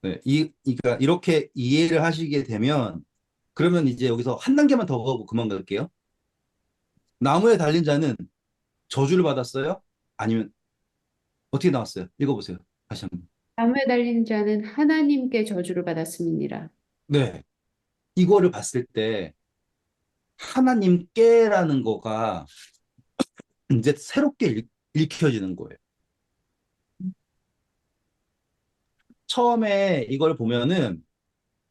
네, 그러니까 이렇게 이해를 하시게 되면 그러면 이제 여기서 한 단계만 더 가고 그만 갈게요. 나무에 달린 자는 저주를 받았어요? 아니면 어떻게 나왔어요? 읽어보세요. 다시 한번. 나무에 달린 자는 하나님께 저주를 받았음이니라. 네, 이거를 봤을 때 하나님께라는 거가 이제 새롭게 읽혀지는 거예요. 처음에 이걸 보면은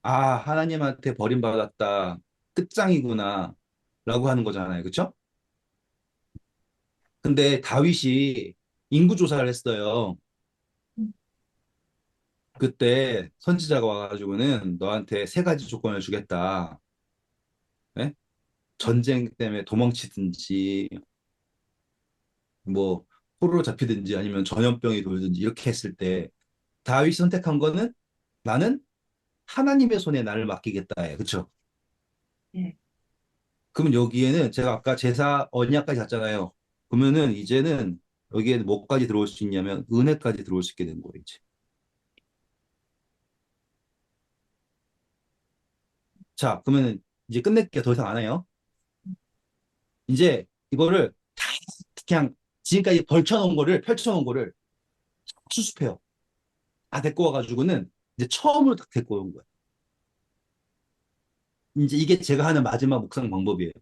아, 하나님한테 버림받았다. 끝장이구나. 라고 하는 거잖아요. 그쵸? 근데 다윗이 인구 조사를 했어요. 그때 선지자가 와가지고는 너한테 세 가지 조건을 주겠다. 예? 전쟁 때문에 도망치든지, 뭐, 포로로 잡히든지 아니면 전염병이 돌든지 이렇게 했을 때 다윗이 선택한 거는 나는 하나님의 손에 나를 맡기겠다. 그쵸? 네. 그러면 여기에는 제가 아까 제사 언약까지 갔잖아요. 그러면은 이제는 여기에 뭐까지 들어올 수 있냐면 은혜까지 들어올 수 있게 된 거예요, 이제. 자, 그러면은 이제 끝낼게요. 더 이상 안 해요. 이제 이거를 다 그냥 지금까지 펼쳐놓은 거를 수습해요. 다 데리고 와가지고는 이제 처음으로 딱 데리고 온 거예요. 이제 이게 제가 하는 마지막 묵상 방법이에요.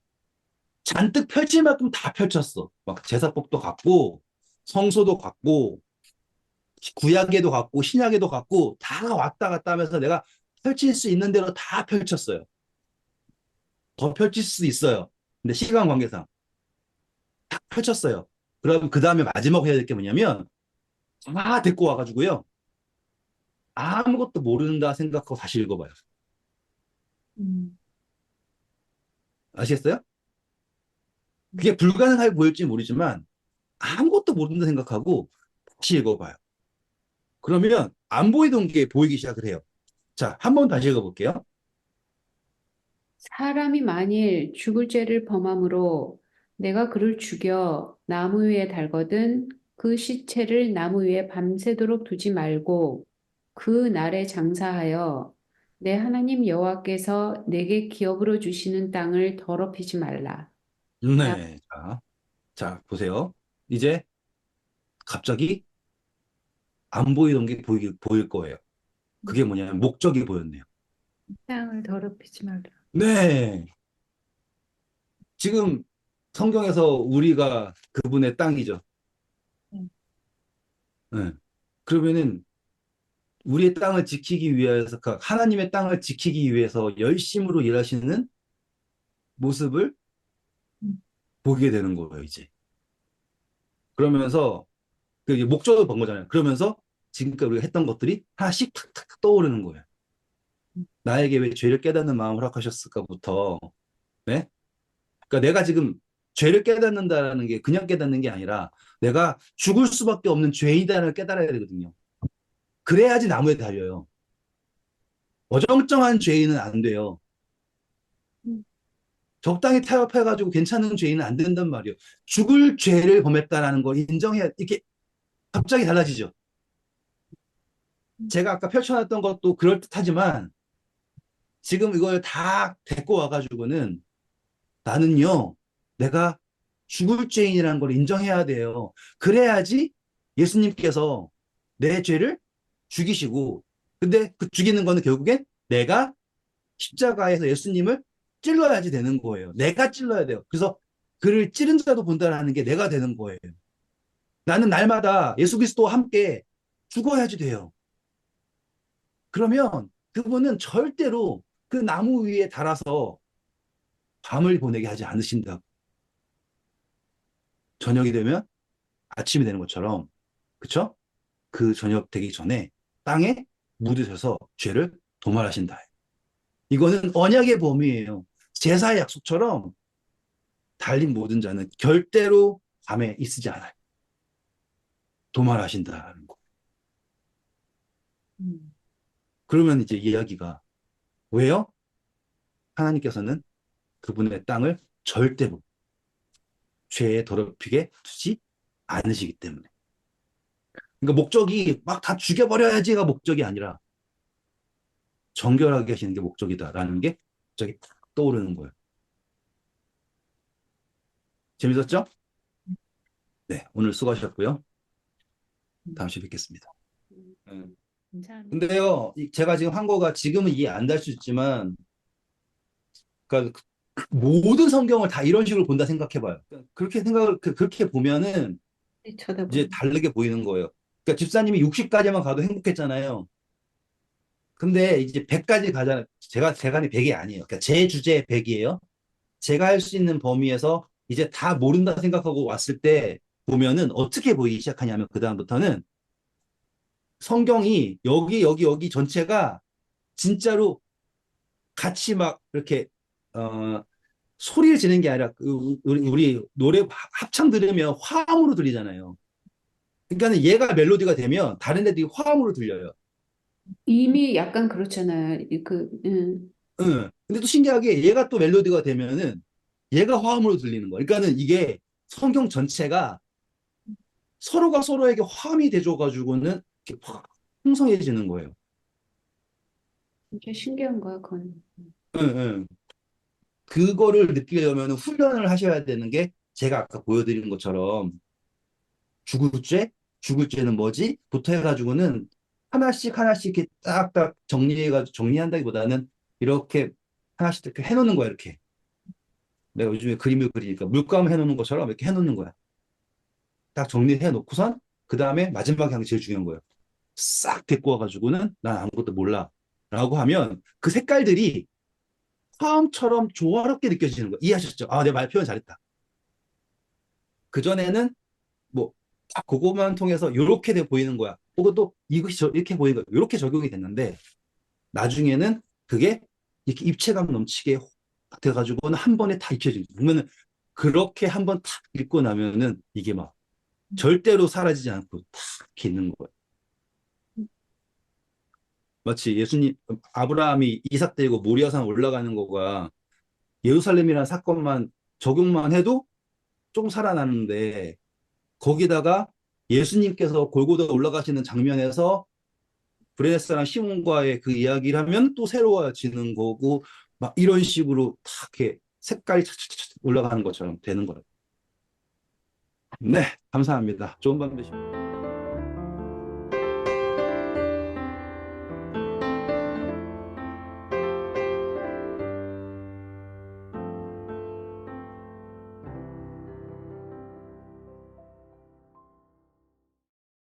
잔뜩 펼칠 만큼 다 펼쳤어. 막 제사법도 갖고, 성소도 갖고, 구약에도 갖고, 신약에도 갖고, 다 왔다 갔다 하면서 내가 펼칠 수 있는 대로 다 펼쳤어요. 더 펼칠 수 있어요. 근데 시간 관계상 다 펼쳤어요. 그럼 그 다음에 마지막 해야 될 게 뭐냐면, 다 데리고 와가지고요. 아무것도 모른다 생각하고 다시 읽어봐요. 음, 아시겠어요? 음. 그게 불가능해 보일지 모르지만, 아무것도 모른다 생각하고 다시 읽어봐요. 그러면 안 보이던 게 보이기 시작을 해요. 자, 한 번 다시 읽어볼게요. 사람이 만일 죽을 죄를 범함으로 내가 그를 죽여 나무 위에 달거든 그 시체를 나무 위에 밤새도록 두지 말고 그 날에 장사하여 내 하나님 여호와께서 내게 기업으로 주시는 땅을 더럽히지 말라. 나 네. 자, 보세요. 이제 갑자기 안 보이던 게 보일 거예요. 그게 뭐냐면 목적이 보였네요. 땅을 더럽히지 말라. 네. 지금 성경에서 우리가 그분의 땅이죠. 음. 네. 그러면은 우리의 땅을 지키기 위해서, 그러니까 하나님의 땅을 지키기 위해서 열심으로 일하시는 모습을 음. 보게 되는 거예요, 이제. 그러면서 그 이제 목적을 본 거잖아요. 그러면서 지금까지 우리가 했던 것들이 하나씩 탁탁 떠오르는 거예요. 나에게 왜 죄를 깨닫는 마음을 허락하셨을까부터, 네? 그러니까 내가 지금 죄를 깨닫는다라는 게 그냥 깨닫는 게 아니라 내가 죽을 수밖에 없는 죄이다를 깨달아야 되거든요. 그래야지 나무에 달려요. 어정쩡한 죄인은 안 돼요. 음. 적당히 타협해가지고 괜찮은 죄인은 안 된단 말이에요. 죽을 죄를 범했다라는 걸 인정해야, 이렇게 갑자기 달라지죠. 제가 아까 펼쳐놨던 것도 그럴듯하지만 지금 이걸 다 데리고 와가지고는 나는요, 내가 죽을 죄인이라는 걸 인정해야 돼요. 그래야지 예수님께서 내 죄를 죽이시고, 근데 그 죽이는 거는 결국엔 내가 십자가에서 예수님을 찔러야지 되는 거예요. 내가 찔러야 돼요. 그래서 그를 찌른 자도 본다라는 게 내가 되는 거예요. 나는 날마다 예수 그리스도와 함께 죽어야지 돼요. 그러면 그분은 절대로 그 나무 위에 달아서 밤을 보내게 하지 않으신다. 저녁이 되면 아침이 되는 것처럼, 그쵸? 그 저녁 되기 전에 땅에 묻으셔서 죄를 도말하신다. 이거는 언약의 범위예요. 제사의 약속처럼 달린 모든 자는 절대로 밤에 있지 않아요. 도말하신다는 거. 음. 그러면 이제 이야기가 왜요? 하나님께서는 그분의 땅을 절대로 죄에 더럽히게 두지 않으시기 때문에. 그러니까 목적이 막 다 죽여버려야지가 목적이 아니라 정결하게 하시는 게 목적이다라는 게 갑자기 탁 떠오르는 거예요. 재밌었죠? 네, 오늘 수고하셨고요. 다음 음. 주에 뵙겠습니다. 음. 감사합니다. 근데요, 제가 지금 한 거가 지금은 이해 안 될 수 있지만, 그러니까 모든 성경을 다 이런 식으로 본다 생각해봐요. 그렇게 그렇게 보면은 이제 쳐다보는. 다르게 보이는 거예요. 그러니까 집사님이 60까지만 가도 행복했잖아요. 근데 이제 100까지 가잖아요. 제가 100이 아니에요. 그러니까 제 주제 100이에요. 제가 할 수 있는 범위에서 이제 다 모른다 생각하고 왔을 때 보면은 어떻게 보이기 시작하냐면 그다음부터는 성경이 여기 전체가 진짜로 같이 막 이렇게 어 소리를 지는 게 아니라 우리 노래 합창 들으면 화음으로 들리잖아요. 그러니까는 얘가 멜로디가 되면 다른 애들이 화음으로 들려요. 이미 약간 그렇잖아요. 응. 근데 또 신기하게 얘가 또 멜로디가 되면은 얘가 화음으로 들리는 거예요. 그러니까는 이게 성경 전체가 서로가 서로에게 화음이 돼줘가지고는 이렇게 확 풍성해지는 거예요. 진짜 신기한 거야, 그건. 응, 응. 그거를 느끼려면 훈련을 하셔야 되는 게 제가 아까 보여드린 것처럼 죽을 죄? 죽을 죄는 뭐지? 부터 해가지고는 하나씩 하나씩 이렇게 딱딱 정리해가지고 정리한다기보다는 이렇게 하나씩 이렇게 해놓는 거야, 이렇게. 내가 요즘에 그림을 그리니까 물감 해놓는 것처럼 이렇게 해놓는 거야. 딱 정리해 놓고선 그 다음에 마지막 향이 제일 중요한 거예요. 싹 데리고 와가지고는 난 아무것도 몰라. 라고 하면 그 색깔들이 화음처럼 조화롭게 느껴지는 거예요. 이해하셨죠? 아, 내 말 표현 잘했다. 그전에는 뭐, 딱 그것만 통해서 이렇게 돼 보이는 거야. 혹은 또 이것이 이렇게 보이는 거야. 이렇게 적용이 됐는데, 나중에는 그게 이렇게 입체감 넘치게 돼가지고는 한 번에 다 입혀지는 거야. 그러면은 그렇게 한 번 탁 읽고 나면은 이게 막 절대로 사라지지 않고 탁 이렇게 있는 거야. 마치 예수님, 아브라함이 이삭 데리고 모리아산 올라가는 거가 예루살렘이라는 사건만 적용만 해도 조금 살아나는데 거기다가 예수님께서 골고다 올라가시는 장면에서 브레네스랑 시몬과의 그 이야기를 하면 또 새로워지는 거고 막 이런 식으로 탁 이렇게 색깔이 착착착 올라가는 것처럼 되는 거예요. 네, 감사합니다. 좋은 밤 되시고.